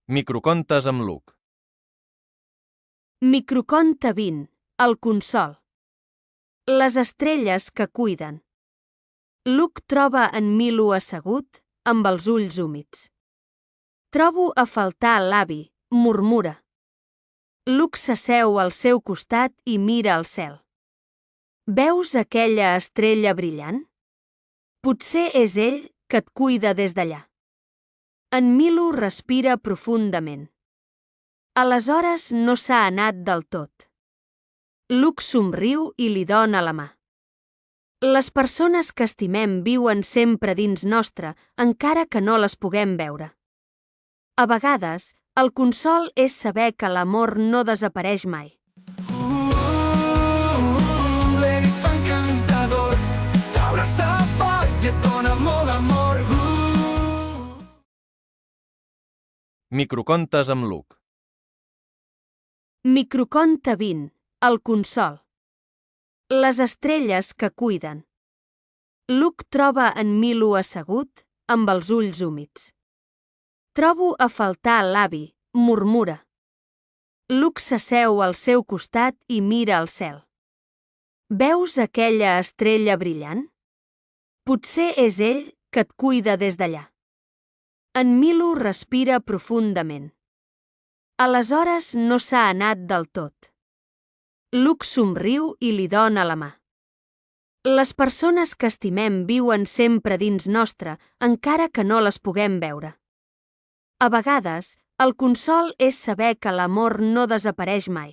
Microcontes amb Luc. Microconte 20, el consol. Les estrelles que cuiden. Luc troba en Milo assegut, amb els ulls húmids. Trobo a faltar l'avi, murmura. Luc s'asseu al seu costat i mira al cel. Veus aquella estrella brillant? Potser és ell que et cuida des d'allà. En Milo respira profundament. Aleshores no s'ha anat del tot. Luc somriu i li dona la mà. Les persones que estimem viuen sempre dins nostre, encara que no les puguem veure. A vegades, el consol és saber que l'amor no desapareix mai. Eres encantador, t'abraça fort i et dona molt amor. Microcontes amb Luc. Microconte 20, el consol. Les estrelles que cuiden. Luc troba en Milo assegut, amb els ulls húmids. Trobo a faltar l'avi, murmura. Luc s'asseu al seu costat i mira al cel. Veus aquella estrella brillant? Potser és ell que et cuida des d'allà. En Milo respira profundament. Aleshores no s'ha anat del tot. Luc somriu i li dona la mà. Les persones que estimem viuen sempre dins nostre, encara que no les puguem veure. A vegades, el consol és saber que l'amor no desapareix mai.